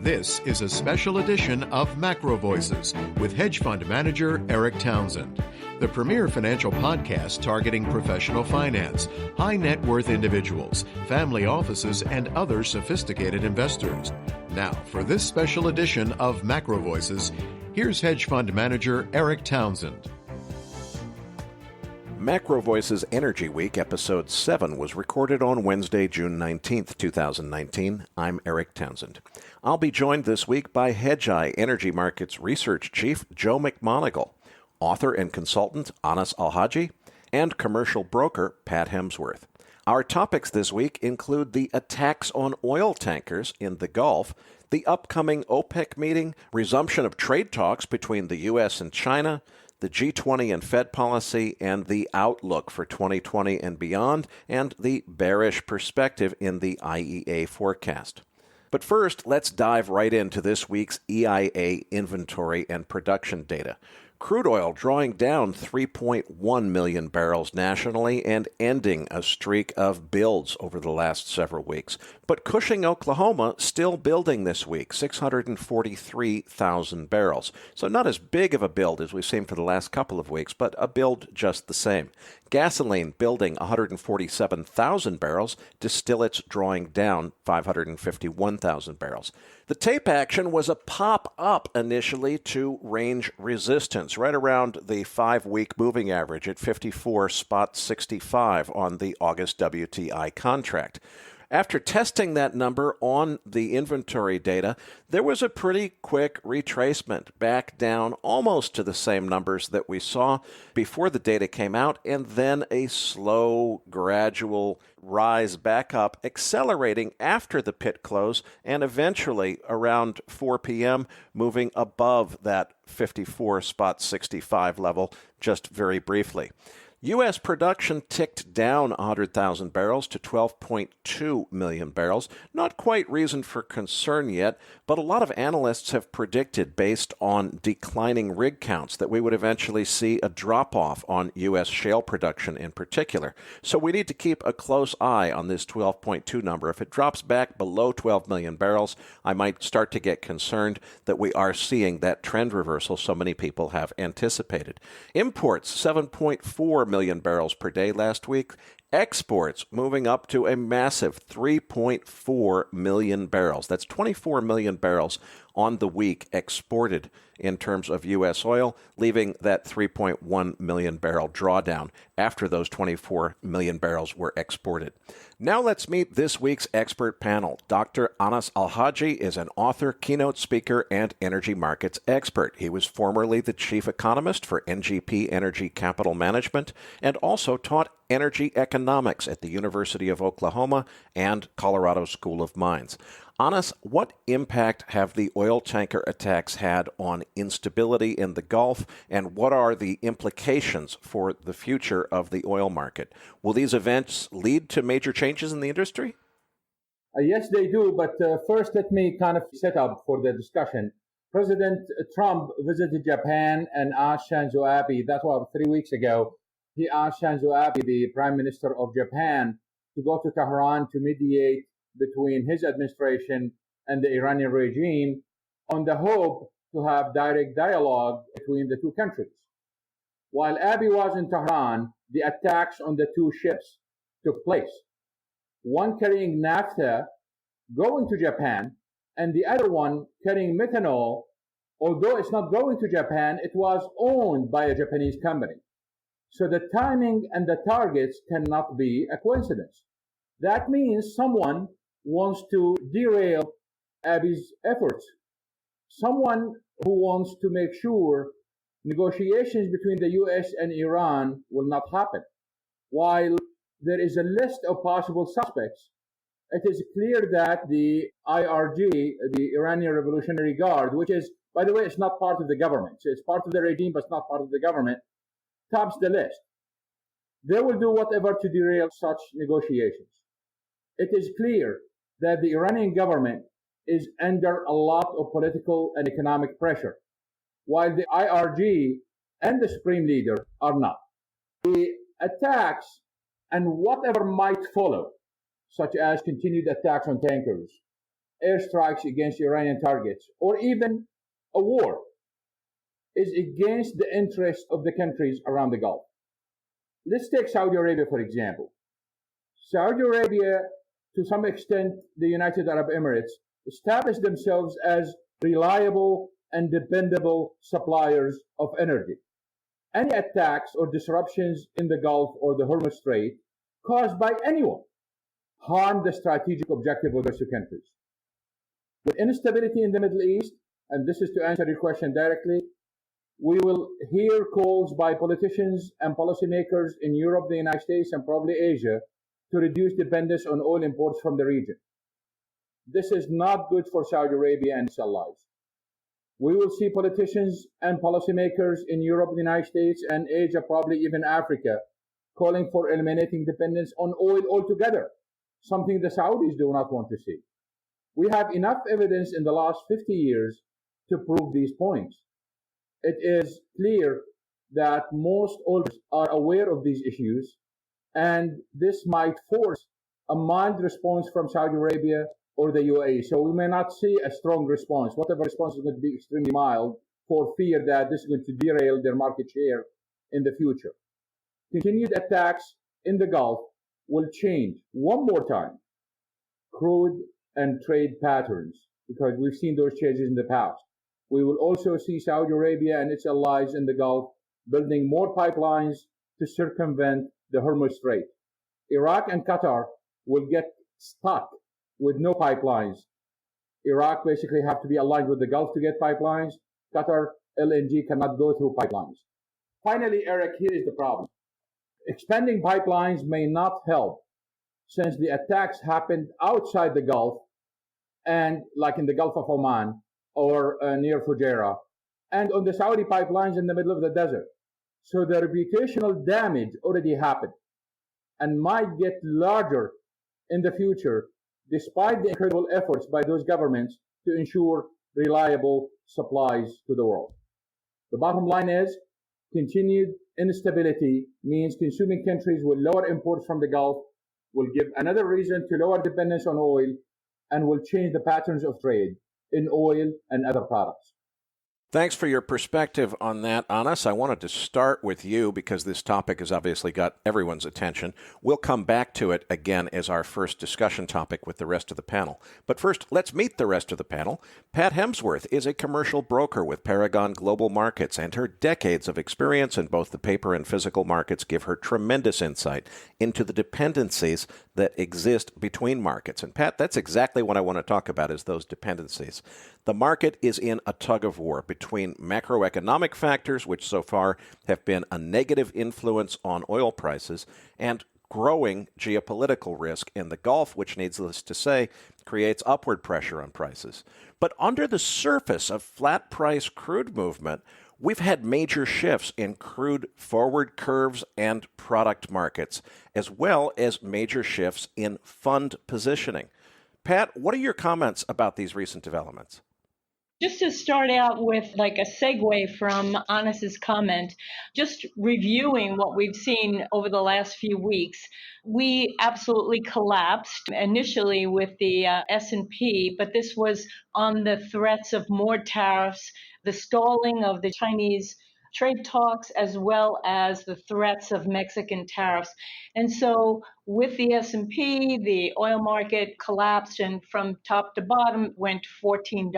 This is a special edition of Macro Voices with hedge fund manager Eric Townsend, the premier financial podcast targeting professional finance, high net worth individuals, family offices, and other sophisticated investors. Now, for this special edition of Macro Voices, here's hedge fund manager Eric Townsend. Macro Voices Energy Week, Episode 7, was recorded on Wednesday, June 19th, 2019. I'm Eric Townsend. I'll be joined this week by Hedgeye Energy Markets Research Chief Joe McMonigle, author and consultant Anas Alhajji, and commercial broker Pat Hemsworth. Our topics this week include the attacks on oil tankers in the Gulf, the upcoming OPEC meeting, resumption of trade talks between the U.S. and China, the G20 and Fed policy, and the outlook for 2020 and beyond, and the bearish perspective in the IEA forecast. But first, let's dive right into this week's EIA inventory and production data. Crude oil drawing down 3.1 million barrels nationally and ending a streak of builds over the last several weeks. But Cushing, Oklahoma, still building this week, 643,000 barrels. So not as big of a build as we've seen for the last couple of weeks, but a build just the same. Gasoline building 147,000 barrels, distillates drawing down 551,000 barrels. The tape action was a pop-up initially to range resistance, right around the 5-week moving average at 54.65 on the August WTI contract. After testing that number on the inventory data, there was a pretty quick retracement back down almost to the same numbers that we saw before the data came out, and then a slow, gradual rise back up, accelerating after the pit close, and eventually around 4 p.m. moving above that 54.65 level just very briefly. U.S. production ticked down 100,000 barrels to 12.2 million barrels. Not quite reason for concern yet, but a lot of analysts have predicted, based on declining rig counts, that we would eventually see a drop-off on U.S. shale production in particular. So we need to keep a close eye on this 12.2 number. If it drops back below 12 million barrels, I might start to get concerned that we are seeing that trend reversal so many people have anticipated. Imports, 7.4 million barrels per day last week. Exports moving up to a massive 3.4 million barrels. That's 24 million barrels on the week exported in terms of U.S. oil, leaving that 3.1 million barrel drawdown after those 24 million barrels were exported. Now let's meet this week's expert panel. Dr. Anas Alhajji is an author, keynote speaker, and energy markets expert. He was formerly the chief economist for NGP Energy Capital Management and also taught energy economics at the University of Oklahoma and Colorado School of Mines. Anas, what impact have the oil tanker attacks had on instability in the Gulf, and what are the implications for the future of the oil market? Will these events lead to major changes in the industry? Yes, they do, but first let me kind of set up for the discussion. President Trump visited Japan and asked Shinzo Abe, that was 3 weeks ago, he asked Shinzo Abe, the Prime Minister of Japan, to go to Tehran to mediate between his administration and the Iranian regime on the hope to have direct dialogue between the two countries. While Abe was in Tehran, the attacks on the two ships took place. One carrying naphtha going to Japan, and the other one carrying methanol. Although it's not going to Japan, it was owned by a Japanese company. So the timing and the targets cannot be a coincidence. That means someone wants to derail Abe's efforts. Someone who wants to make sure negotiations between the U.S. and Iran will not happen. While there is a list of possible suspects, it is clear that the IRG, the Iranian Revolutionary Guard, which is, by the way, it's not part of the government. So it's part of the regime, but it's not part of the government, tops the list. They will do whatever to derail such negotiations. It is clear that the Iranian government is under a lot of political and economic pressure, while the IRG and the Supreme Leader are not. The attacks and whatever might follow, such as continued attacks on tankers, airstrikes against Iranian targets, or even a war, is against the interests of the countries around the Gulf. Let's take Saudi Arabia, for example. Saudi Arabia, to some extent, the United Arab Emirates, established themselves as reliable and dependable suppliers of energy. Any attacks or disruptions in the Gulf or the Hormuz Strait caused by anyone harm the strategic objective of those two countries. With instability in the Middle East, and this is to answer your question directly, we will hear calls by politicians and policymakers in Europe, the United States, and probably Asia to reduce dependence on oil imports from the region. This is not good for Saudi Arabia and its allies. We will see politicians and policymakers in Europe, the United States, and Asia, probably even Africa, calling for eliminating dependence on oil altogether, something the Saudis do not want to see. We have enough evidence in the last 50 years to prove these points. It is clear that most oilers are aware of these issues, and this might force a mild response from Saudi Arabia or the UAE. So we may not see a strong response. Whatever response is going to be extremely mild for fear that this is going to derail their market share in the future. Continued attacks in the Gulf will change one more time crude and trade patterns, because we've seen those changes in the past. We will also see Saudi Arabia and its allies in the Gulf building more pipelines to circumvent the Hormuz Strait. Iraq and Qatar will get stuck with no pipelines. Iraq basically have to be aligned with the Gulf to get pipelines. Qatar LNG cannot go through pipelines. Finally, Eric, here is the problem. Expanding pipelines may not help, since the attacks happened outside the Gulf, and like in the Gulf of Oman or near Fujairah, and on the Saudi pipelines in the middle of the desert. So the reputational damage already happened and might get larger in the future, despite the incredible efforts by those governments to ensure reliable supplies to the world. The bottom line is, continued instability means consuming countries will lower imports from the Gulf, will give another reason to lower dependence on oil, and will change the patterns of trade in oil and other products. Thanks for your perspective on that, Anas. I wanted to start with you because this topic has obviously got everyone's attention. We'll come back to it again as our first discussion topic with the rest of the panel. But first, let's meet the rest of the panel. Pat Hemsworth is a commercial broker with Paragon Global Markets, and her decades of experience in both the paper and physical markets give her tremendous insight into the dependencies that exist between markets. And Pat, that's exactly what I want to talk about, is those dependencies. The market is in a tug of war between macroeconomic factors, which so far have been a negative influence on oil prices, and growing geopolitical risk in the Gulf, which, needless to say, creates upward pressure on prices. But under the surface of flat price crude movement, we've had major shifts in crude forward curves and product markets, as well as major shifts in fund positioning. Pat, what are your comments about these recent developments? Just to start out with like a segue from Anas's comment, just reviewing what we've seen over the last few weeks, we absolutely collapsed initially with the S&P, but this was on the threats of more tariffs, the stalling of the Chinese trade talks, as well as the threats of Mexican tariffs. And so with the S&P, the oil market collapsed and from top to bottom went $14.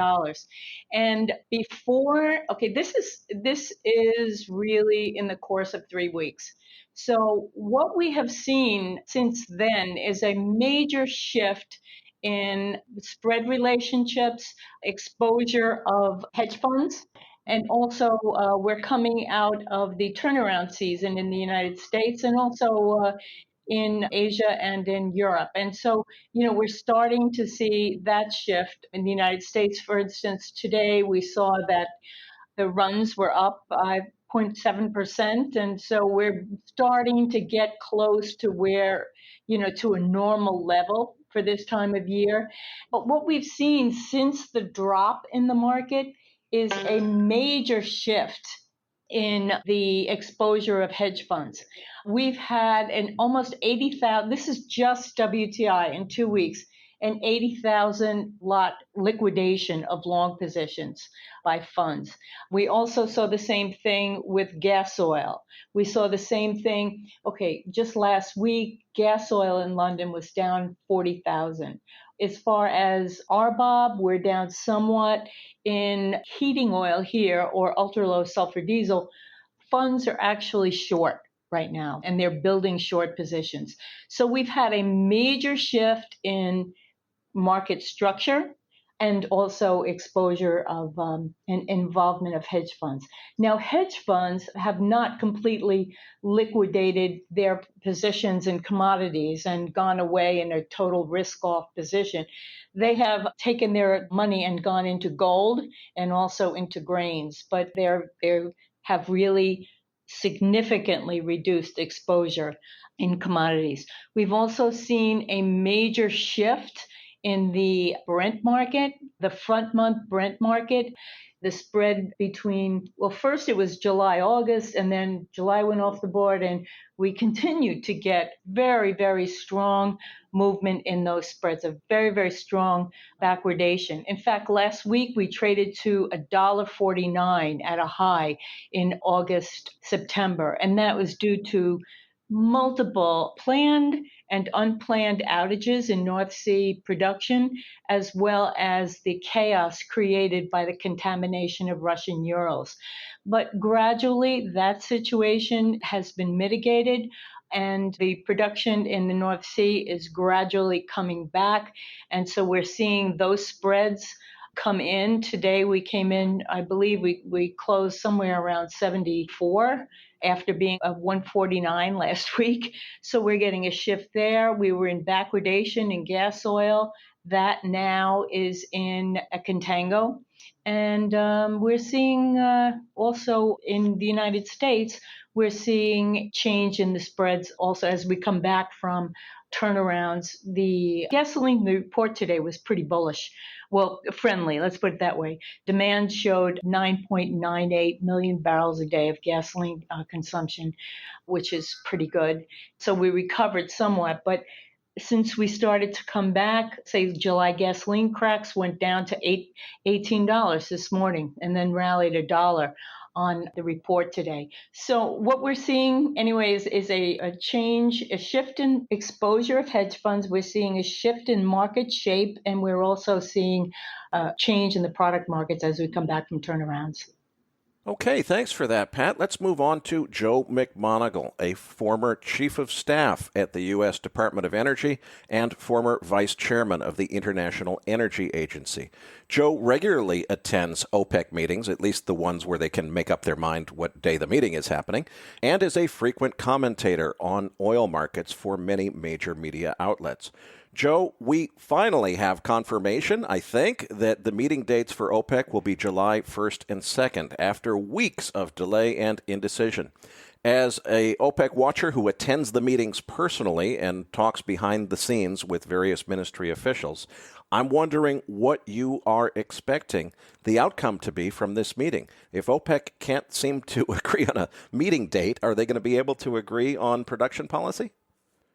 And before, this is really in the course of 3 weeks. So what we have seen since then is a major shift in spread relationships, exposure of hedge funds, and also we're coming out of the turnaround season in the United States and also in Asia and in Europe. And so, we're starting to see that shift in the United States. For instance, today we saw that the runs were up by 0.7%. And so we're starting to get close to where, to a normal level for this time of year. But what we've seen since the drop in the market is a major shift in the exposure of hedge funds. We've had an almost 80,000, this is just WTI in 2 weeks, and 80,000 lot liquidation of long positions by funds. We also saw the same thing with gas oil. We saw the same thing, just last week, gas oil in London was down 40,000. As far as RBOB, we're down somewhat. In heating oil here, or ultra low sulfur diesel, funds are actually short right now, and they're building short positions. So we've had a major shift in market structure and also exposure of and involvement of hedge funds. Now, hedge funds have not completely liquidated their positions in commodities and gone away in a total risk-off position. They have taken their money and gone into gold and also into grains, but they have really significantly reduced exposure in commodities. We've also seen a major shift in the Brent market, the front month Brent market. The spread between, first it was July, August, and then July went off the board, and we continued to get very, very strong movement in those spreads, a very, very strong backwardation. In fact, last week we traded to $1.49 at a high in August, September, and that was due to multiple planned and unplanned outages in North Sea production, as well as the chaos created by the contamination of Russian Urals. But gradually, that situation has been mitigated, and the production in the North Sea is gradually coming back. And so we're seeing those spreads come in. Today we came in, I believe we closed somewhere around 74 after being at 149 last week. So we're getting a shift there. We were in backwardation in gas oil. That now is in a contango. And we're seeing also in the United States, we're seeing change in the spreads also as we come back from turnarounds. The gasoline report today was pretty bullish. Well, friendly, let's put it that way. Demand showed 9.98 million barrels a day of gasoline consumption, which is pretty good. So we recovered somewhat, but since we started to come back, say July gasoline cracks went down to $18 this morning and then rallied $1 on the report today. So what we're seeing anyways is a change, a shift in exposure of hedge funds. We're seeing a shift in market shape, and we're also seeing a change in the product markets as we come back from turnarounds. Okay, thanks for that, Pat. Let's move on to Joe McMonigle, a former chief of staff at the U.S. Department of Energy and former vice chairman of the International Energy Agency. Joe regularly attends OPEC meetings, at least the ones where they can make up their mind what day the meeting is happening, and is a frequent commentator on oil markets for many major media outlets. Joe, we finally have confirmation, I think, that the meeting dates for OPEC will be July 1st and 2nd, after weeks of delay and indecision. As a OPEC watcher who attends the meetings personally and talks behind the scenes with various ministry officials, I'm wondering what you are expecting the outcome to be from this meeting. If OPEC can't seem to agree on a meeting date, are they going to be able to agree on production policy?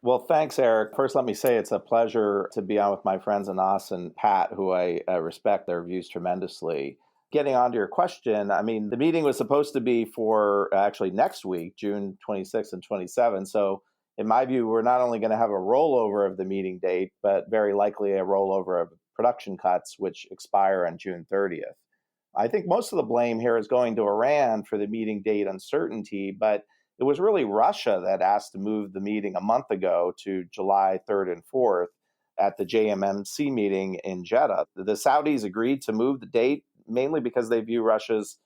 Well, thanks, Eric. First, let me say it's a pleasure to be on with my friends Anas and Pat, who I respect their views tremendously. Getting on to your question, I mean, the meeting was supposed to be for actually next week, June 26th and 27th. So in my view, we're not only going to have a rollover of the meeting date, but very likely a rollover of production cuts, which expire on June 30th. I think most of the blame here is going to Iran for the meeting date uncertainty, but it was really Russia that asked to move the meeting a month ago to July 3rd and 4th at the JMMC meeting in Jeddah. The Saudis agreed to move the date mainly because they view Russia's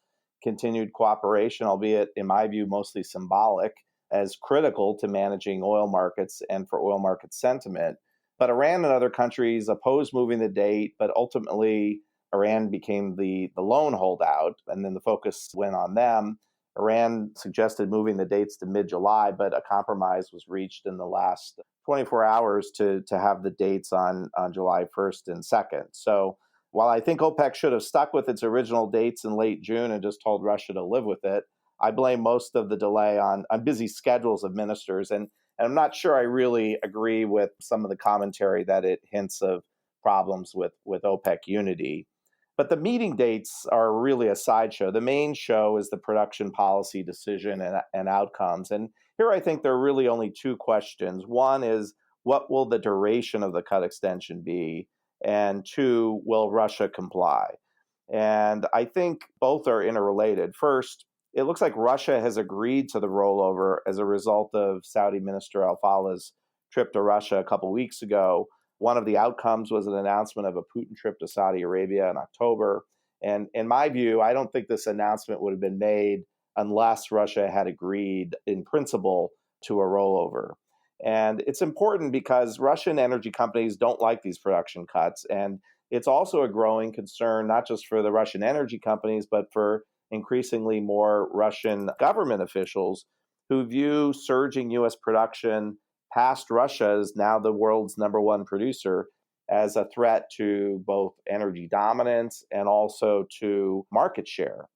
continued cooperation, albeit in my view mostly symbolic, as critical to managing oil markets and for oil market sentiment. But Iran and other countries opposed moving the date, but ultimately Iran became the lone holdout, and then the focus went on them. Iran suggested moving the dates to mid-July, but a compromise was reached in the last 24 hours to have the dates on July 1st and 2nd. So while I think OPEC should have stuck with its original dates in late June and just told Russia to live with it, I blame most of the delay on busy schedules of ministers. And I'm not sure I really agree with some of the commentary that it hints of problems with OPEC unity. But the meeting dates are really a sideshow. The main show is the production policy decision and outcomes. And here I think there are really only two questions. One is, what will the duration of the cut extension be? And two, will Russia comply? And I think both are interrelated. First, it looks like Russia has agreed to the rollover as a result of Saudi Minister Al-Falah's trip to Russia a couple weeks ago. One of the outcomes was an announcement of a Putin trip to Saudi Arabia in October. And in my view, I don't think this announcement would have been made unless Russia had agreed in principle to a rollover. And it's important because Russian energy companies don't like these production cuts. And it's also a growing concern, not just for the Russian energy companies, but for increasingly more Russian government officials who view surging U.S. production past Russia as now the world's number one producer as a threat to both energy dominance and also to market share.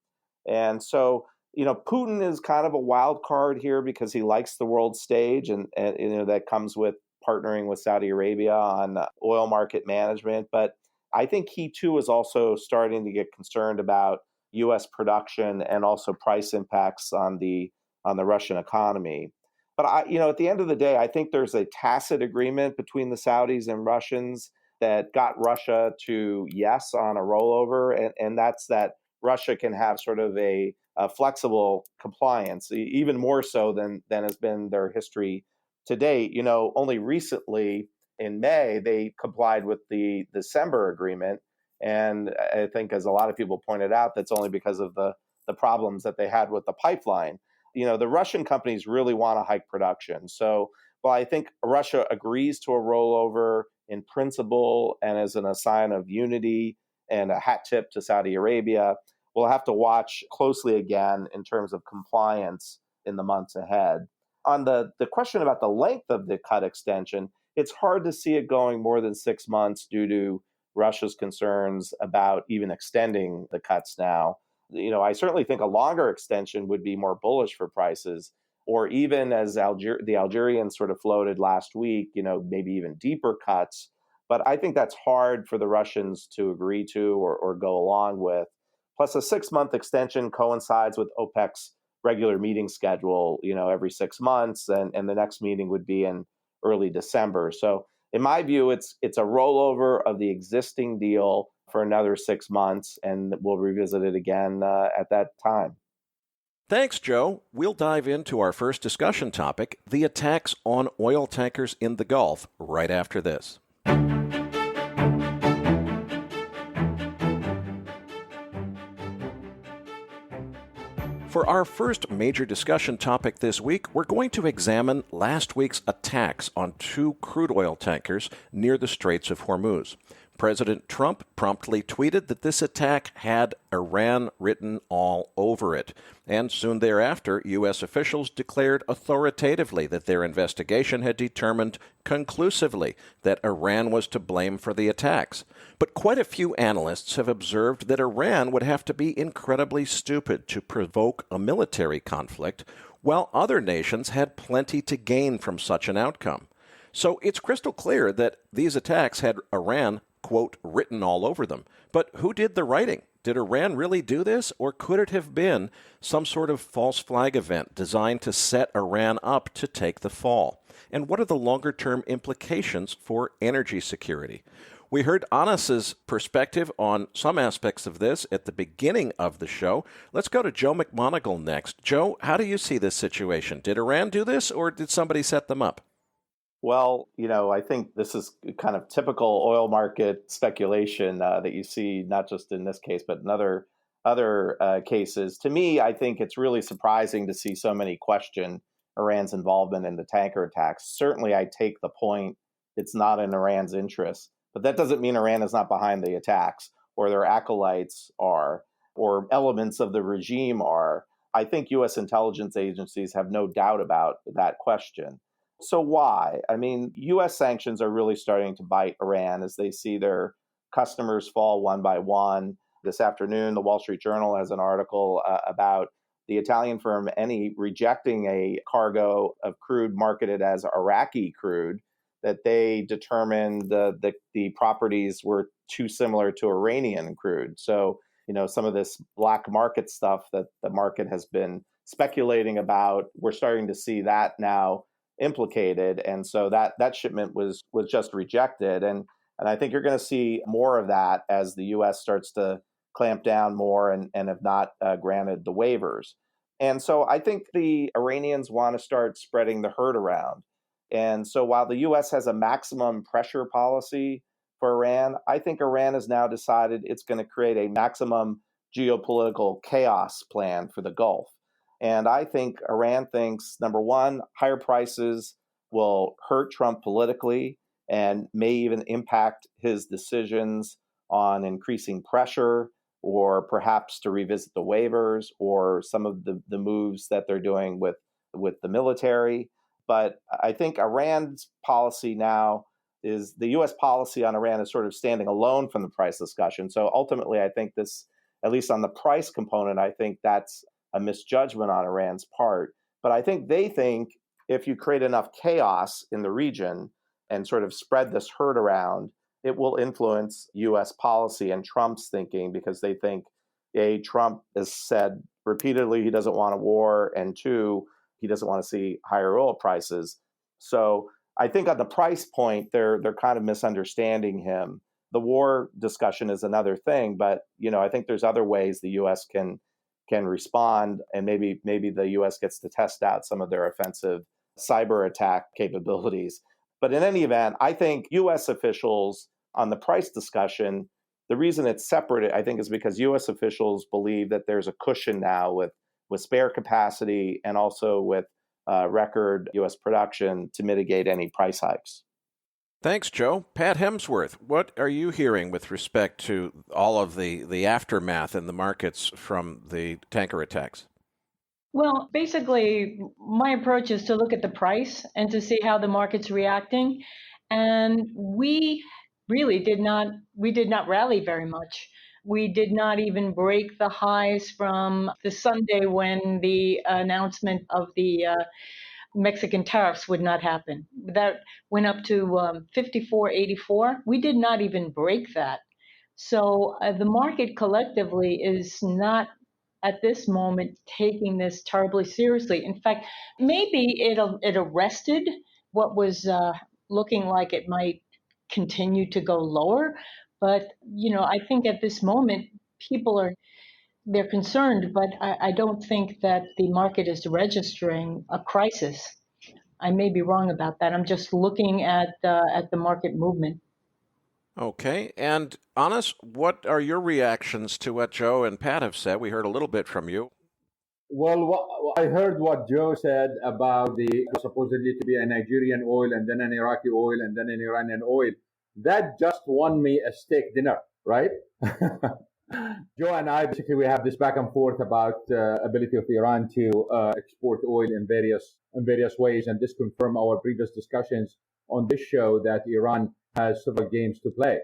And so, Putin is kind of a wild card here because he likes the world stage, and that comes with partnering with Saudi Arabia on oil market management. But I think he too is also starting to get concerned about U.S. production and also price impacts on the Russian economy. But at the end of the day, I think there's a tacit agreement between the Saudis and Russians that got Russia to yes on a rollover, and that's that Russia can have sort of a flexible compliance, even more so than has been their history to date. Only recently in May, they complied with the December agreement. And I think, as a lot of people pointed out, that's only because of the problems that they had with the pipeline. The Russian companies really want to hike production. So while I think Russia agrees to a rollover in principle and as a sign of unity and a hat tip to Saudi Arabia, we'll have to watch closely again in terms of compliance in the months ahead. On the question about the length of the cut extension, it's hard to see it going more than 6 months due to Russia's concerns about even extending the cuts now. I certainly think a longer extension would be more bullish for prices, or even as the Algerians sort of floated last week, maybe even deeper cuts. But I think that's hard for the Russians to agree to or go along with. Plus, a 6-month extension coincides with OPEC's regular meeting schedule, every 6 months, and the next meeting would be in early December. So in my view, it's a rollover of the existing deal for another 6 months, and we'll revisit it again at that time. Thanks, Joe. We'll dive into our first discussion topic, the attacks on oil tankers in the Gulf, right after this. For our first major discussion topic this week, we're going to examine last week's attacks on 2 crude oil tankers near the Straits of Hormuz. President Trump promptly tweeted that this attack had Iran written all over it. And soon thereafter, U.S. officials declared authoritatively that their investigation had determined conclusively that Iran was to blame for the attacks. But quite a few analysts have observed that Iran would have to be incredibly stupid to provoke a military conflict, while other nations had plenty to gain from such an outcome. So it's crystal clear that these attacks had Iran, quote, written all over them. But who did the writing? Did Iran really do this, or could it have been some sort of false flag event designed to set Iran up to take the fall? And what are the longer-term implications for energy security? We heard Anas's perspective on some aspects of this at the beginning of the show. Let's go to Joe McMonigle next. Joe, how do you see this situation? Did Iran do this, or did somebody set them up? Well, I think this is kind of typical oil market speculation that you see not just in this case, but in other cases. To me, I think it's really surprising to see so many question Iran's involvement in the tanker attacks. Certainly, I take the point it's not in Iran's interest, but that doesn't mean Iran is not behind the attacks, or their acolytes are, or elements of the regime are. I think U.S. intelligence agencies have no doubt about that question. So why? I mean, U.S. sanctions are really starting to bite Iran as they see their customers fall one by one. This afternoon, the Wall Street Journal has an article about the Italian firm Eni rejecting a cargo of crude marketed as Iraqi crude that they determined the properties were too similar to Iranian crude. So, some of this black market stuff that the market has been speculating about, we're starting to see that now implicated. And so that shipment was just rejected. And I think you're going to see more of that as the U.S. starts to clamp down more and have not granted the waivers. And so I think the Iranians want to start spreading the herd around. And so while the U.S. has a maximum pressure policy for Iran, I think Iran has now decided it's going to create a maximum geopolitical chaos plan for the Gulf. And I think Iran thinks, number one, higher prices will hurt Trump politically and may even impact his decisions on increasing pressure or perhaps to revisit the waivers or some of the moves that they're doing with the military. But I think Iran's policy now is the U.S. policy on Iran is sort of standing alone from the price discussion. So ultimately, I think this, at least on the price component, I think that's a misjudgment on Iran's part. But I think they think if you create enough chaos in the region and sort of spread this herd around, it will influence U.S. policy and Trump's thinking, because they think, A, Trump has said repeatedly he doesn't want a war, and two, he doesn't want to see higher oil prices. So I think on the price point, they're kind of misunderstanding him. The war discussion is another thing, but I think there's other ways the U.S. can respond, and maybe the U.S. gets to test out some of their offensive cyber attack capabilities. But in any event, I think U.S. officials on the price discussion, the reason it's separate, I think, is because U.S. officials believe that there's a cushion now with spare capacity and also with record U.S. production to mitigate any price hikes. Thanks, Joe. Pat Hemsworth, what are you hearing with respect to all of the aftermath in the markets from the tanker attacks? Well, basically, my approach is to look at the price and to see how the market's reacting. And we did not rally very much. We did not even break the highs from the Sunday when the announcement of the Mexican tariffs would not happen. That went up to 54.84. We did not even break that. So the market collectively is not at this moment taking this terribly seriously. In fact, maybe it arrested what was looking like it might continue to go lower. But, I think at this moment, they're concerned, but I don't think that the market is registering a crisis. I may be wrong about that. I'm just looking at the market movement. Okay. And Anas, what are your reactions to what Joe and Pat have said? We heard a little bit from you. Well, I heard what Joe said about the supposedly to be a Nigerian oil and then an Iraqi oil and then an Iranian oil. That just won me a steak dinner, right? Joe and I, basically, we have this back and forth about ability of Iran to export oil in various ways, and this confirmed our previous discussions on this show that Iran has several games to play.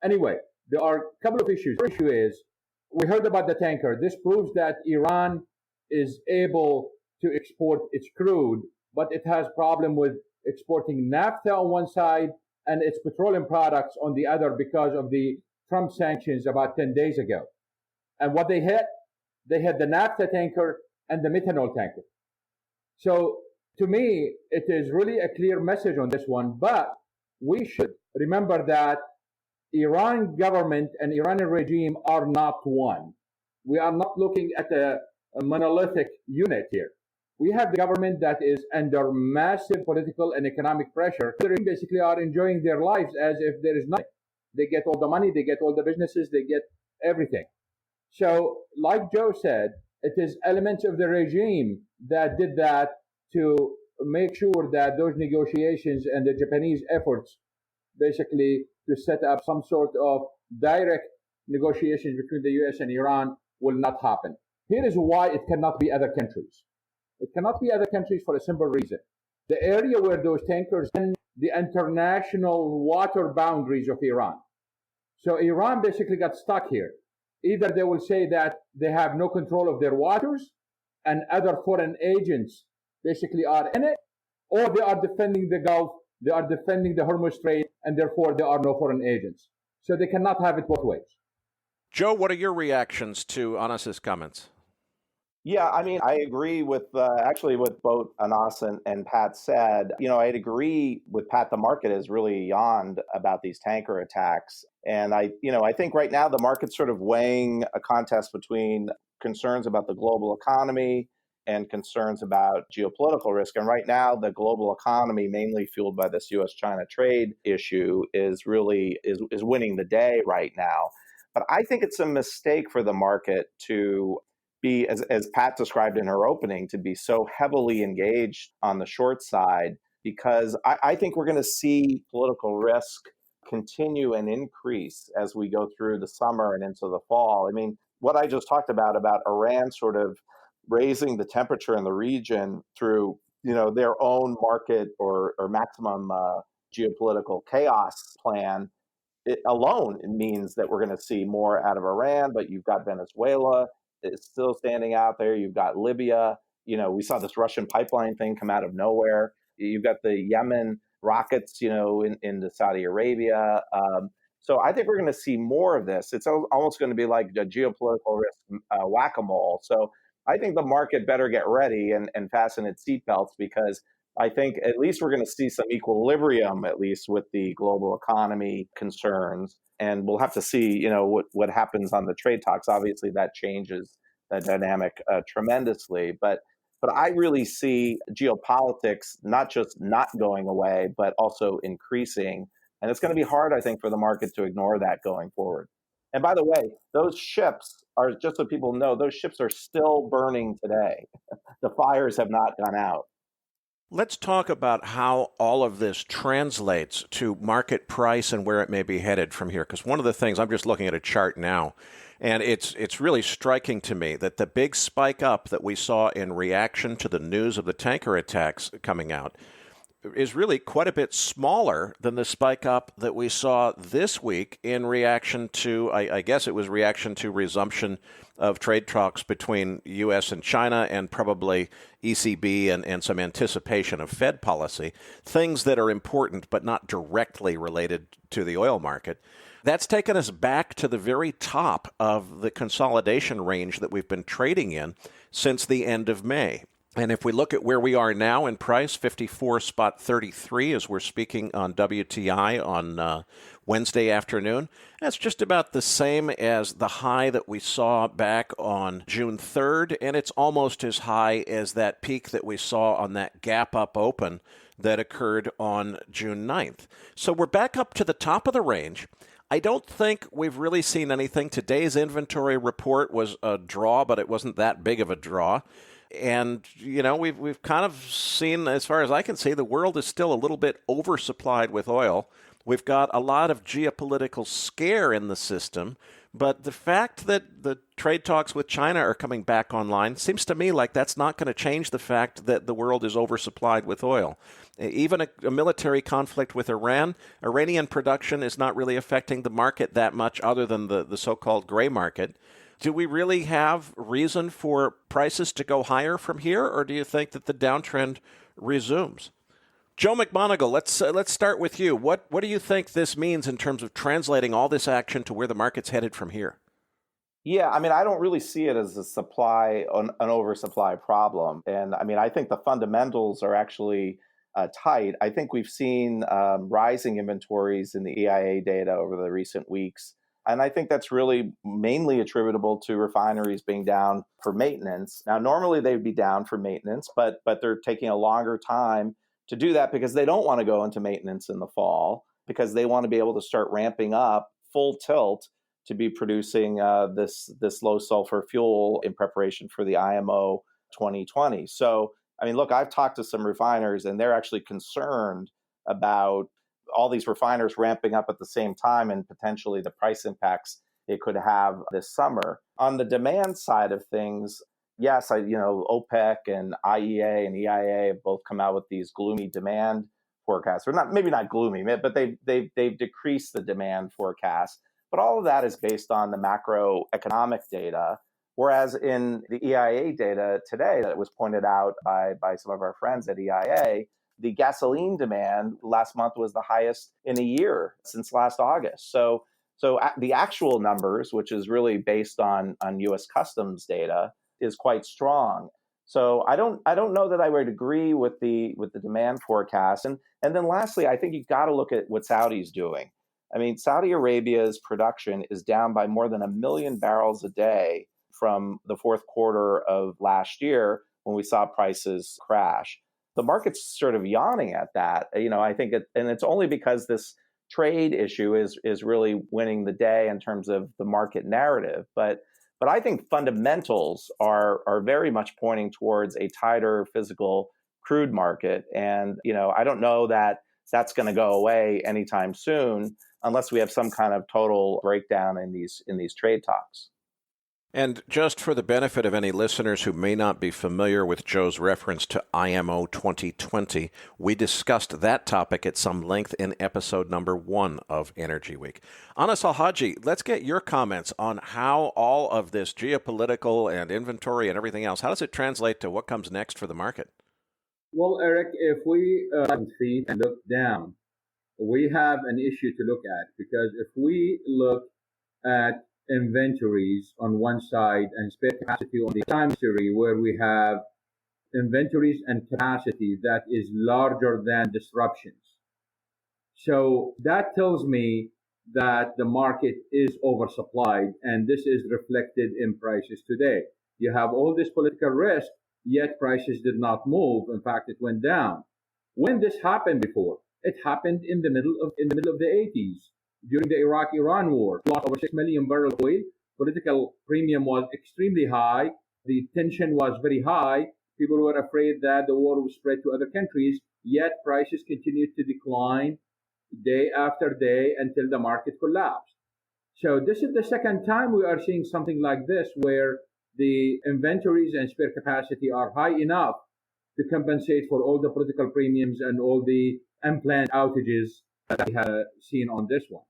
Anyway, there are a couple of issues. The issue is, we heard about the tanker. This proves that Iran is able to export its crude, but it has problem with exporting naphtha on one side and its petroleum products on the other because of the Trump sanctions about 10 days ago. And what they had the naphtha tanker and the methanol tanker. So to me, it is really a clear message on this one, but we should remember that Iran government and Iranian regime are not one. We are not looking at a monolithic unit here. We have the government that is under massive political and economic pressure. They basically are enjoying their lives as if there is nothing. They get all the money, they get all the businesses, they get everything. So, like Joe said, it is elements of the regime that did that to make sure that those negotiations and the Japanese efforts basically to set up some sort of direct negotiations between the US and Iran will not happen. Here is why it cannot be other countries. It cannot be other countries for a simple reason. The area where those tankers in the international water boundaries of Iran. So Iran basically got stuck here. Either they will say that they have no control of their waters and other foreign agents basically are in it, or they are defending the Gulf They are defending the Hormuz Strait, and therefore there are no foreign agents. So they cannot have it both ways. Joe, what are your reactions to Anas's comments? Yeah, I mean, I agree with actually with both Anas and Pat said. I'd agree with Pat. The market has really yawned about these tanker attacks, and I think right now the market's sort of weighing a contest between concerns about the global economy and concerns about geopolitical risk. And right now, the global economy, mainly fueled by this U.S.-China trade issue, is winning the day right now. But I think it's a mistake for the market to be, as Pat described in her opening, to be so heavily engaged on the short side, because I think we're going to see political risk continue and increase as we go through the summer and into the fall. I mean, what I just talked about Iran sort of raising the temperature in the region through their own market or maximum geopolitical chaos plan, it alone means that we're going to see more out of Iran. But you've got Venezuela is still standing out there. You've got Libya. We saw this Russian pipeline thing come out of nowhere. You've got the Yemen rockets, into Saudi Arabia. So I think we're going to see more of this. It's almost going to be like a geopolitical risk whack-a-mole. So I think the market better get ready and fasten its seatbelts, because I think at least we're going to see some equilibrium, at least with the global economy concerns. And we'll have to see, what happens on the trade talks. Obviously, that changes the dynamic tremendously. But I really see geopolitics not just not going away, but also increasing. And it's going to be hard, I think, for the market to ignore that going forward. And by the way, those ships are, just so people know, those ships are still burning today. The fires have not gone out. Let's talk about how all of this translates to market price and where it may be headed from here. Because one of the things, I'm just looking at a chart now, and it's really striking to me that the big spike up that we saw in reaction to the news of the tanker attacks coming out is really quite a bit smaller than the spike up that we saw this week in reaction to, I guess it was reaction to resumption of trade talks between U.S. and China, and probably ECB and some anticipation of Fed policy, things that are important but not directly related to the oil market. That's taken us back to the very top of the consolidation range that we've been trading in since the end of May. And if we look at where we are now in price, 54.33 as we're speaking on WTI on Wednesday afternoon, that's just about the same as the high that we saw back on June 3rd, and it's almost as high as that peak that we saw on that gap up open that occurred on June 9th. So we're back up to the top of the range. I don't think we've really seen anything. Today's inventory report was a draw, but it wasn't that big of a draw. And, we've kind of seen, as far as I can see, the world is still a little bit oversupplied with oil. We've got a lot of geopolitical scare in the system. But the fact that the trade talks with China are coming back online seems to me like that's not going to change the fact that the world is oversupplied with oil. Even a military conflict with Iran, Iranian production is not really affecting the market that much, other than the so-called gray market. Do we really have reason for prices to go higher from here, or do you think that the downtrend resumes? Joe McMonigle, let's start with you. What do you think this means in terms of translating all this action to where the market's headed from here? Yeah, I mean, I don't really see it as an oversupply problem. And I mean, I think the fundamentals are actually tight. I think we've seen rising inventories in the EIA data over the recent weeks. And I think that's really mainly attributable to refineries being down for maintenance. Now, normally they'd be down for maintenance, but they're taking a longer time to do that because they don't want to go into maintenance in the fall, because they want to be able to start ramping up full tilt to be producing this low sulfur fuel in preparation for the IMO 2020. So, I mean, look, I've talked to some refiners, and they're actually concerned about all these refiners ramping up at the same time and potentially the price impacts it could have this summer. On the demand side of things, yes, OPEC and IEA and EIA have both come out with these gloomy demand forecasts, or maybe not gloomy, but they've decreased the demand forecast. But all of that is based on the macroeconomic data. Whereas in the EIA data today that was pointed out by some of our friends at EIA, the gasoline demand last month was the highest in a year since last August. So the actual numbers, which is really based on U.S. customs data, is quite strong. So I don't know that I would agree with the demand forecast. And then lastly, I think you've got to look at what Saudi's doing. I mean, Saudi Arabia's production is down by more than 1 million barrels a day from the fourth quarter of last year when we saw prices crash. The market's sort of yawning at that. I think and it's only because this trade issue is really winning the day in terms of the market narrative. But I think fundamentals are very much pointing towards a tighter physical crude market. And, I don't know that that's going to go away anytime soon unless we have some kind of total breakdown in these trade talks. And just for the benefit of any listeners who may not be familiar with Joe's reference to IMO 2020, we discussed that topic at some length in episode number 1 of Energy Week. Anas Alhajji, let's get your comments on how all of this geopolitical and inventory and everything else, how does it translate to what comes next for the market? Well, Eric, if we feet and look down, we have an issue to look at, because if we look at inventories on one side and spare capacity on the time series, where we have inventories and capacity that is larger than disruptions. So that tells me that the market is oversupplied, and this is reflected in prices today. You have all this political risk, yet prices did not move. In fact, it went down. When this happened before? It happened in the middle of the 80s. During the Iraq-Iran war, lost over 6 million barrels of oil. Political premium was extremely high. The tension was very high. People were afraid that the war would spread to other countries, yet prices continued to decline day after day until the market collapsed. So this is the second time we are seeing something like this, where the inventories and spare capacity are high enough to compensate for all the political premiums and all the unplanned outages that we have seen on this one.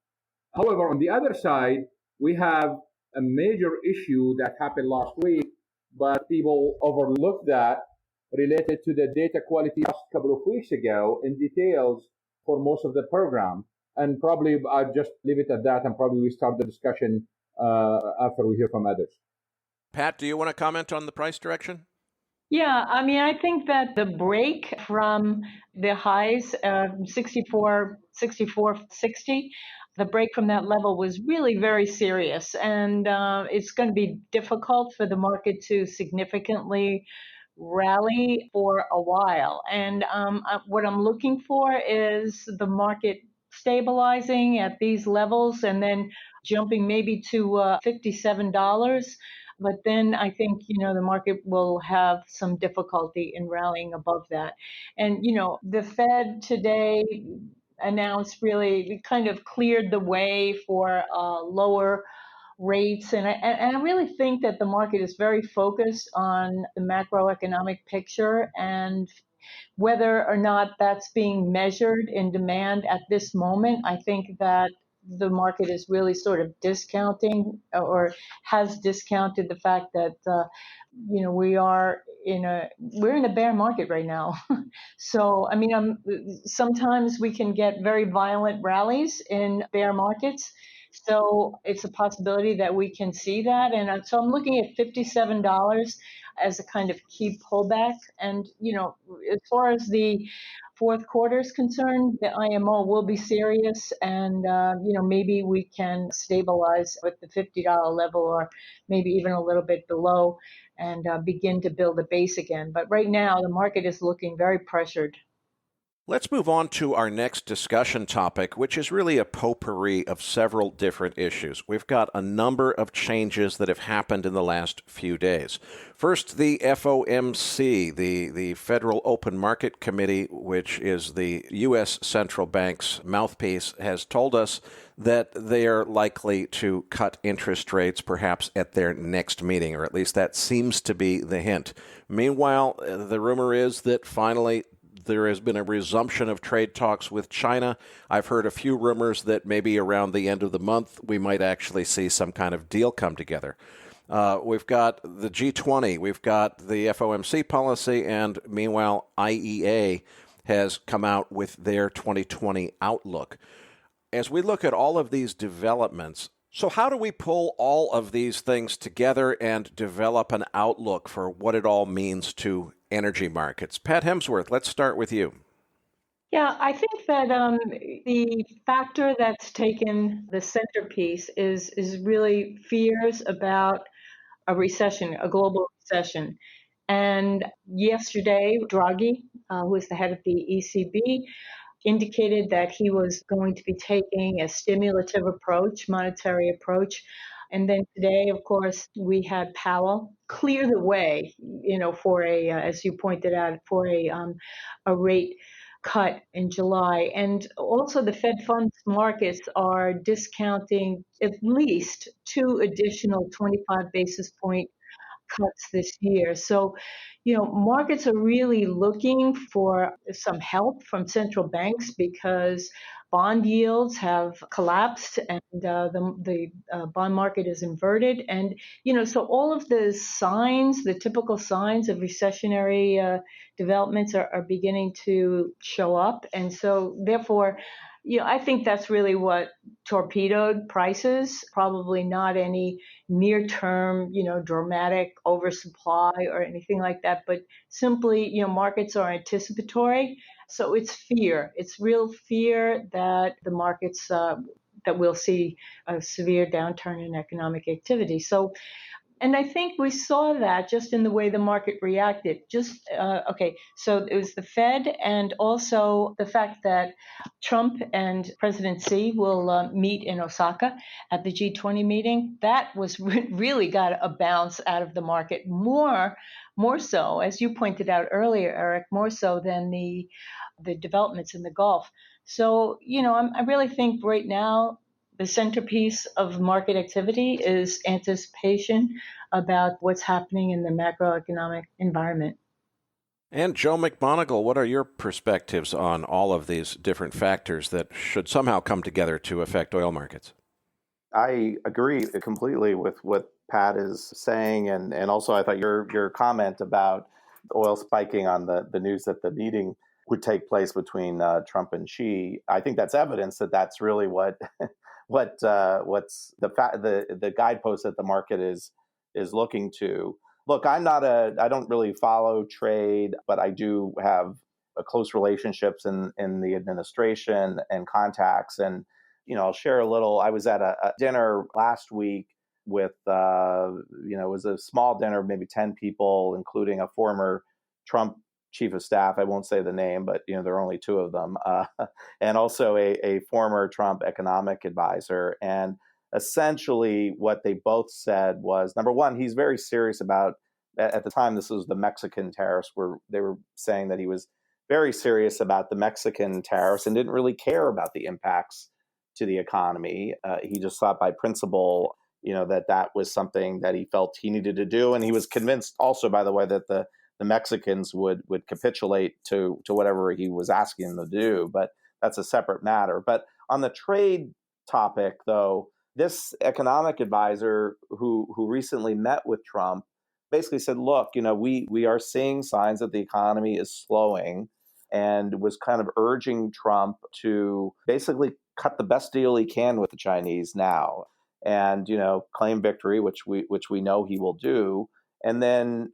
However, on the other side, we have a major issue that happened last week, but people overlooked that, related to the data quality a couple of weeks ago in details for most of the program. And probably I'll just leave it at that, and probably we start the discussion after we hear from others. Pat, do you want to comment on the price direction? Yeah, I mean, I think that the break from the highs, 64.60, the break from that level was really very serious. And it's going to be difficult for the market to significantly rally for a while. And what I'm looking for is the market stabilizing at these levels and then jumping maybe to $57. But then I think, the market will have some difficulty in rallying above that. And, the Fed today announced really kind of cleared the way for lower rates. And I really think that the market is very focused on the macroeconomic picture, and whether or not that's being measured in demand at this moment. I think that the market is really sort of discounting, or has discounted, the fact that we're in a bear market right now. So I mean, sometimes we can get very violent rallies in bear markets. So it's a possibility that we can see that, and so I'm looking at $57 as a kind of key pullback. And as far as the fourth quarter is concerned, the IMO will be serious, and maybe we can stabilize with the $50 level, or maybe even a little bit below, and begin to build a base again. But right now, the market is looking very pressured. Let's move on to our next discussion topic, which is really a potpourri of several different issues. We've got a number of changes that have happened in the last few days. First, the FOMC, the Federal Open Market Committee, which is the U.S. Central Bank's mouthpiece, has told us that they are likely to cut interest rates perhaps at their next meeting, or at least that seems to be the hint. Meanwhile, the rumor is that finally there has been a resumption of trade talks with China. I've heard a few rumors that maybe around the end of the month we might actually see some kind of deal come together. We've got the G20, we've got the FOMC policy, and meanwhile IEA has come out with their 2020 outlook. As we look at all of these developments, so how do we pull all of these things together and develop an outlook for what it all means to energy markets? Pat Hemsworth, let's start with you. Yeah, I think that the factor that's taken the centerpiece is really fears about a recession, a global recession. And yesterday, Draghi, who is the head of the ECB, indicated that he was going to be taking a stimulative approach, monetary approach. And then today, of course, we had Powell clear the way, for as you pointed out, for a rate cut in July. And also the Fed funds markets are discounting at least two additional 25 basis point cuts this year. So, markets are really looking for some help from central banks because bond yields have collapsed and the bond market is inverted. And, so all of the signs, the typical signs of recessionary developments are beginning to show up. And so, therefore, I think that's really what torpedoed prices, probably not any near-term, dramatic oversupply or anything like that, but simply, markets are anticipatory. So it's fear. It's real fear that the markets, that we'll see a severe downturn in economic activity. So, and I think we saw that just in the way the market reacted. So it was the Fed and also the fact that Trump and President Xi will meet in Osaka at the G20 meeting. That was really got a bounce out of the market, more so, as you pointed out earlier, Eric, more so than the developments in the Gulf. So, I really think right now, the centerpiece of market activity is anticipation about what's happening in the macroeconomic environment. And Joe McMonigle, what are your perspectives on all of these different factors that should somehow come together to affect oil markets? I agree completely with what Pat is saying. And also I thought your comment about oil spiking on the news that the meeting would take place between Trump and Xi, I think that's evidence that that's really what's the guidepost that the market is looking to. Look, I don't really follow trade, but I do have close relationships in the administration and contacts. And, I'll share a little. I was at a dinner last week with, it was a small dinner, maybe 10 people, including a former Trump chief of staff. I won't say the name, but, there are only two of them. And also a former Trump economic advisor. And essentially what they both said was, number one, he's very serious about, at the time, this was the Mexican tariffs, where they were saying that he was very serious about the Mexican tariffs and didn't really care about the impacts to the economy. He just thought by principle, that was something that he felt he needed to do. And he was convinced also, by the way, that the Mexicans would capitulate to whatever he was asking them to do. But that's a separate matter. But on the trade topic, though, this economic advisor who recently met with Trump basically said, look, we are seeing signs that the economy is slowing, and was kind of urging Trump to basically cut the best deal he can with the Chinese now and, claim victory, which we know he will do. And then,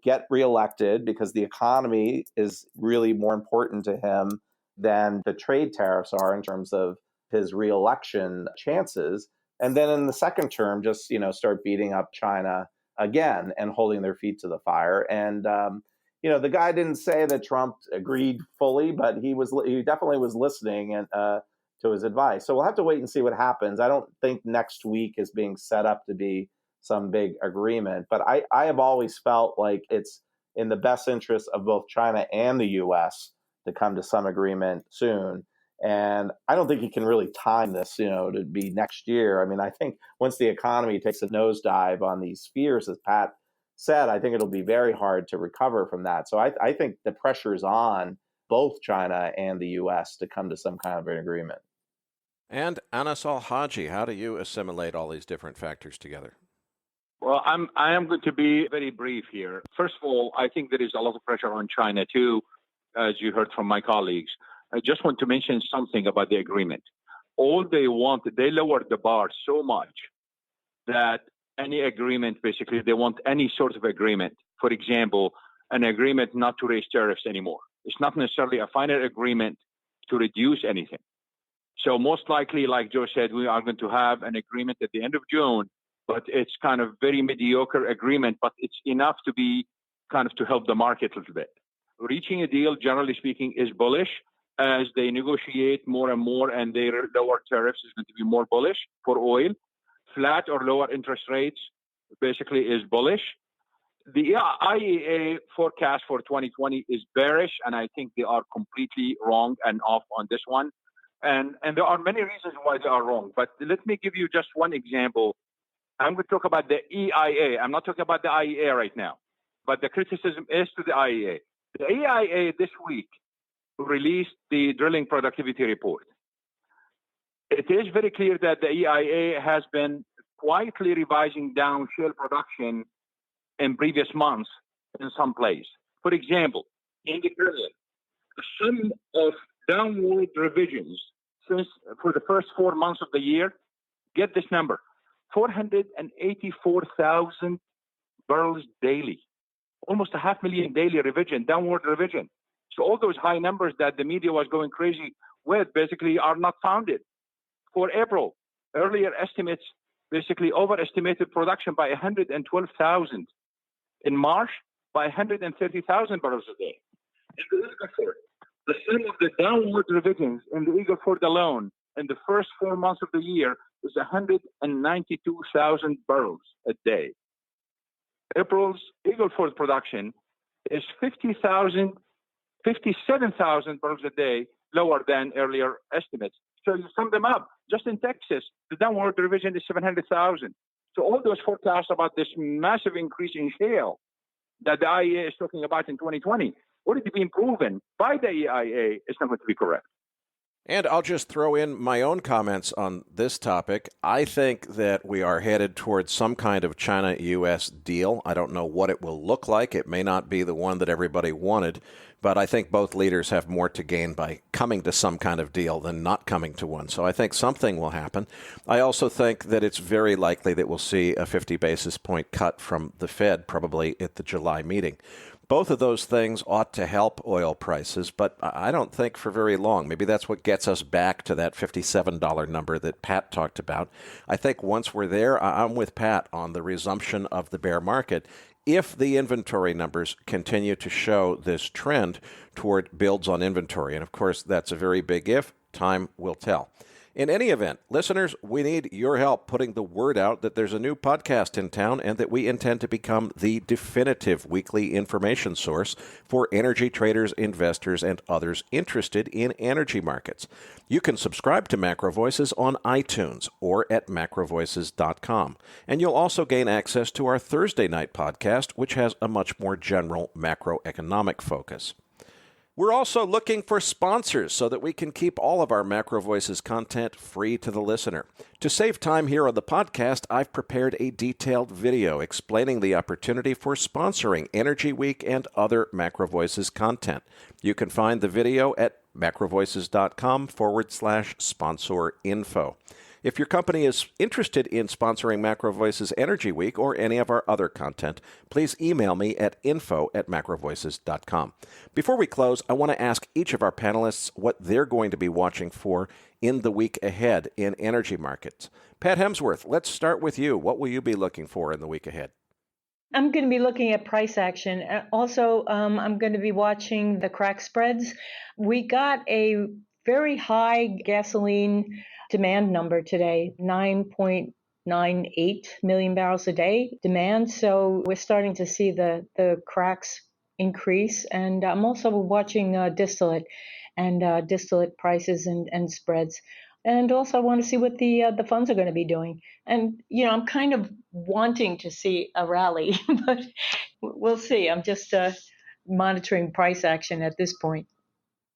get reelected, because the economy is really more important to him than the trade tariffs are in terms of his reelection chances. And then in the second term, just, start beating up China again and holding their feet to the fire. And, the guy didn't say that Trump agreed fully, but he definitely was listening and to his advice. So we'll have to wait and see what happens. I don't think next week is being set up to be some big agreement, but I have always felt like it's in the best interest of both China and the U.S. to come to some agreement soon. And I don't think you can really time this, to be next year. I mean, I think once the economy takes a nosedive on these fears, as Pat said, I think it'll be very hard to recover from that. So I think the pressure is on both China and the U.S. to come to some kind of an agreement. And Anas Alhajji, how do you assimilate all these different factors together? Well, I am going to be very brief here. First of all, I think there is a lot of pressure on China too. as you heard from my colleagues. I just want to mention something about the agreement. All they want, they lowered the bar so much that any agreement, basically, they want any sort of agreement. For example, an agreement not to raise tariffs anymore. It's not necessarily a final agreement to reduce anything. So most likely, like Joe said, we are going to have an agreement at the end of June, but it's kind of very mediocre agreement, but it's enough to be kind of to help the market a little bit. Reaching a deal, generally speaking, is bullish. As they negotiate more and more and they lower tariffs is going to be more bullish for oil. Flat or lower interest rates basically is bullish. The IEA forecast for 2020 is bearish, and I think they are completely wrong and off on this one. And there are many reasons why they are wrong. But let me give you just one example. I'm going to talk about the EIA. I'm not talking about the IEA right now, but the criticism is to the IEA. The EIA this week released the drilling productivity report. It is very clear that the EIA has been quietly revising down shale production in previous months in some place. For example, in the Caribbean, the sum of downward revisions for the first 4 months of the year, get this number, 484,000 barrels daily, almost 500,000 daily revision, downward revision. So all those high numbers that the media was going crazy with basically are not founded. For April, earlier estimates basically overestimated production by 112,000. In March, by 130,000 barrels a day. In the Eagle Ford, the sum of the downward revisions in the Eagle Ford alone in the first 4 months of the year is 192,000 barrels a day. April's Eagle Ford production is 57,000 barrels a day lower than earlier estimates. So you sum them up. Just in Texas, the downward revision is 700,000. So all those forecasts about this massive increase in shale that the IEA is talking about in 2020, already been proven by the EIA, is not going to be correct. And I'll just throw in my own comments on this topic. I think that we are headed towards some kind of China-U.S. deal. I don't know what it will look like. It may not be the one that everybody wanted, but I think both leaders have more to gain by coming to some kind of deal than not coming to one. So I think something will happen. I also think that it's very likely that we'll see a 50 basis point cut from the Fed, probably at the July meeting. Both of those things ought to help oil prices, but I don't think for very long. Maybe that's what gets us back to that $57 number that Pat talked about. I think once we're there, I'm with Pat on the resumption of the bear market if the inventory numbers continue to show this trend toward builds on inventory. And of course, that's a very big if. Time will tell. In any event, listeners, we need your help putting the word out that there's a new podcast in town and that we intend to become the definitive weekly information source for energy traders, investors, and others interested in energy markets. You can subscribe to Macro Voices on iTunes or at macrovoices.com. And you'll also gain access to our Thursday night podcast, which has a much more general macroeconomic focus. We're also looking for sponsors so that we can keep all of our Macro Voices content free to the listener. To save time here on the podcast, I've prepared a detailed video explaining the opportunity for sponsoring Energy Week and other Macro Voices content. You can find the video at macrovoices.com/sponsor info. If your company is interested in sponsoring Macro Voices Energy Week or any of our other content, please email me at info@macrovoices.com. Before we close, I want to ask each of our panelists what they're going to be watching for in the week ahead in energy markets. Pat Hemsworth, let's start with you. What will you be looking for in the week ahead? I'm going to be looking at price action. Also, I'm going to be watching the crack spreads. We got a very high gasoline demand number today, 9.98 million barrels a day demand. So we're starting to see the cracks increase. And I'm also watching distillate and distillate prices and spreads. And also I want to see what the funds are going to be doing. And, I'm kind of wanting to see a rally, but we'll see. I'm just monitoring price action at this point.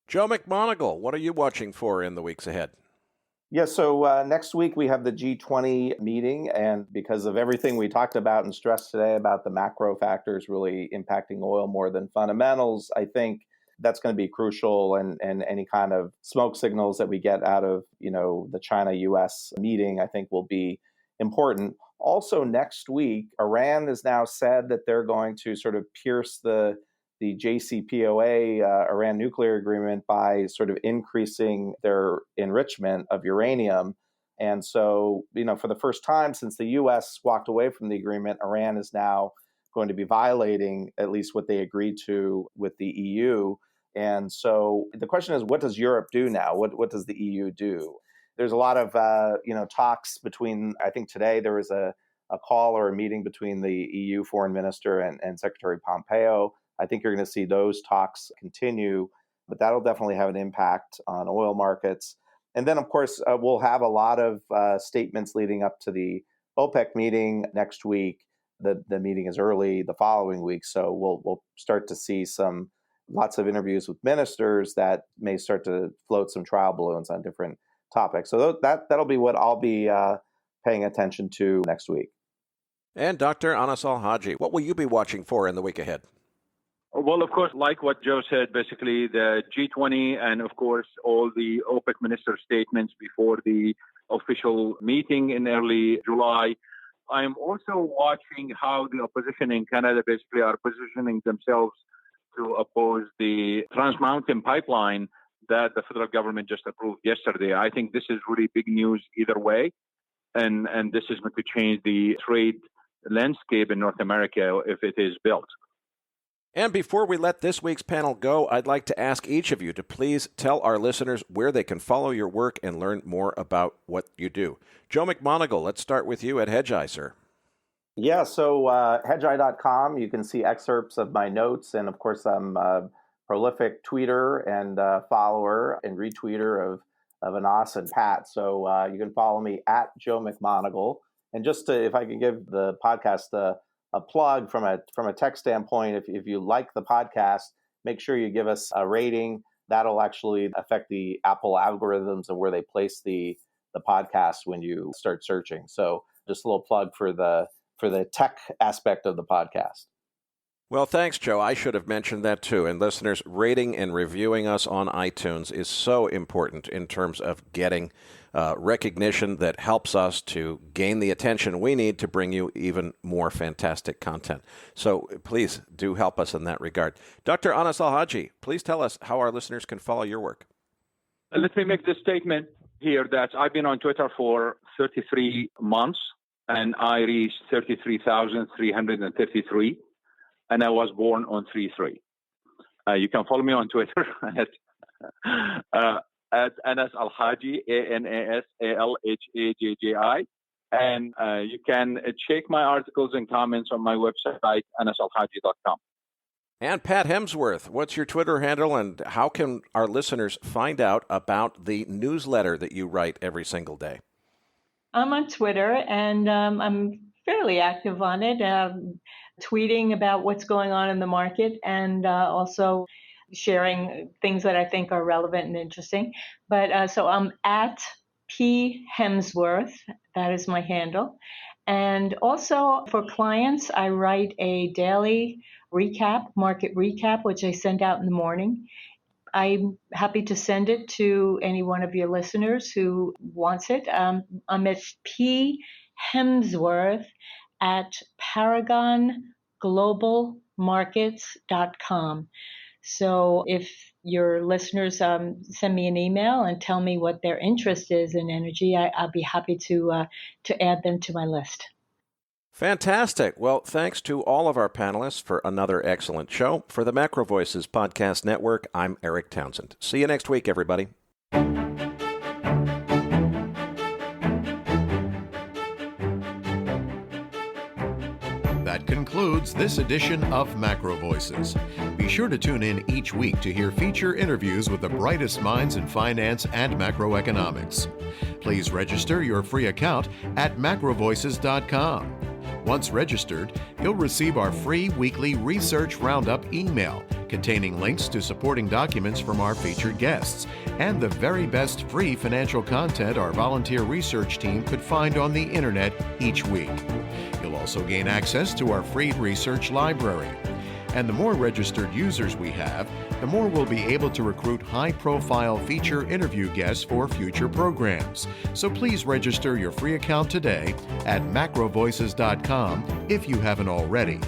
Joe McMonigle, what are you watching for in the weeks ahead? Yeah, so next week we have the G20 meeting, and because of everything we talked about and stressed today about the macro factors really impacting oil more than fundamentals, I think that's going to be crucial, and any kind of smoke signals that we get out of, the China-US meeting, I think will be important. Also, next week, Iran has now said that they're going to sort of pierce the JCPOA, Iran nuclear agreement, by sort of increasing their enrichment of uranium. And so, for the first time since the U.S. walked away from the agreement, Iran is now going to be violating at least what they agreed to with the EU. And so the question is, what does Europe do now? What does the EU do? There's a lot of, talks between, I think today there was a call or a meeting between the EU foreign minister and Secretary Pompeo. I think you're going to see those talks continue, but that'll definitely have an impact on oil markets. And then, of course, we'll have a lot of statements leading up to the OPEC meeting next week. The meeting is early the following week, so we'll start to see lots of interviews with ministers that may start to float some trial balloons on different topics. So that'll be what I'll be paying attention to next week. And Dr. Anas Alhajji, what will you be watching for in the week ahead? Well, of course, like what Joe said, basically the G20 and, of course, all the OPEC minister statements before the official meeting in early July. I'm also watching how the opposition in Canada basically are positioning themselves to oppose the Trans Mountain pipeline that the federal government just approved yesterday. I think this is really big news either way, and this is going to change the trade landscape in North America if it is built. And before we let this week's panel go, I'd like to ask each of you to please tell our listeners where they can follow your work and learn more about what you do. Joe McMonigle, let's start with you at Hedgeye, sir. Yeah, so hedgeye.com, you can see excerpts of my notes. And of course, I'm a prolific tweeter and follower and retweeter of Anas and Pat. So you can follow me at Joe McMonigle. And just if I could give the podcast a plug from a tech standpoint, if you like the podcast, make sure you give us a rating. That'll actually affect the Apple algorithms and where they place the podcast when you start searching. So just a little plug for the tech aspect of the podcast. Well, thanks, Joe. I should have mentioned that too. And listeners, rating and reviewing us on iTunes is so important in terms of getting recognition that helps us to gain the attention we need to bring you even more fantastic content. So please do help us in that regard. Dr. Anas Alhajji, please tell us how our listeners can follow your work. Let me make this statement here that I've been on Twitter for 33 months, and I reached 33,353, and I was born on 3/3. You can follow me on Twitter at Anas Alhajji, ANASALHAJJI. And you can check my articles and comments on my website, anasalhajji.com. And Pat Hemsworth, what's your Twitter handle, and how can our listeners find out about the newsletter that you write every single day? I'm on Twitter, and I'm fairly active on it, tweeting about what's going on in the market, and also sharing things that I think are relevant and interesting. But so I'm at P. Hemsworth. That is my handle. And also for clients, I write a daily market recap, which I send out in the morning. I'm happy to send it to any one of your listeners who wants it. I'm at P. Hemsworth at ParagonGlobalMarkets.com. So if your listeners send me an email and tell me what their interest is in energy, I'll be happy to add them to my list. Fantastic. Well, thanks to all of our panelists for another excellent show. For the Macro Voices Podcast Network, I'm Eric Townsend. See you next week, everybody. That concludes this edition of Macro Voices. Be sure to tune in each week to hear feature interviews with the brightest minds in finance and macroeconomics. Please register your free account at macrovoices.com. Once registered, you'll receive our free weekly Research Roundup email containing links to supporting documents from our featured guests and the very best free financial content our volunteer research team could find on the internet each week. You'll also gain access to our free research library. And the more registered users we have, the more we'll be able to recruit high-profile feature interview guests for future programs. So please register your free account today at macrovoices.com if you haven't already.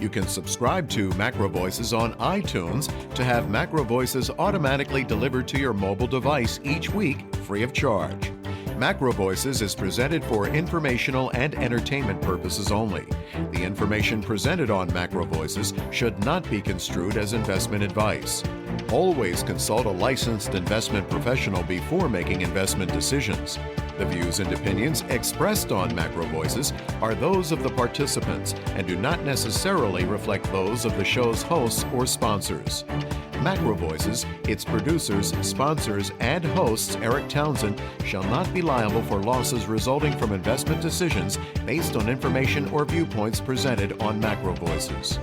You can subscribe to Macro Voices on iTunes to have Macro Voices automatically delivered to your mobile device each week, free of charge. Macro Voices is presented for informational and entertainment purposes only. The information presented on Macro Voices should not be construed as investment advice. Always consult a licensed investment professional before making investment decisions. The views and opinions expressed on Macro Voices are those of the participants and do not necessarily reflect those of the show's hosts or sponsors. Macro Voices, its producers, sponsors, and hosts, Eric Townsend, shall not be liable for losses resulting from investment decisions based on information or viewpoints presented on Macro Voices.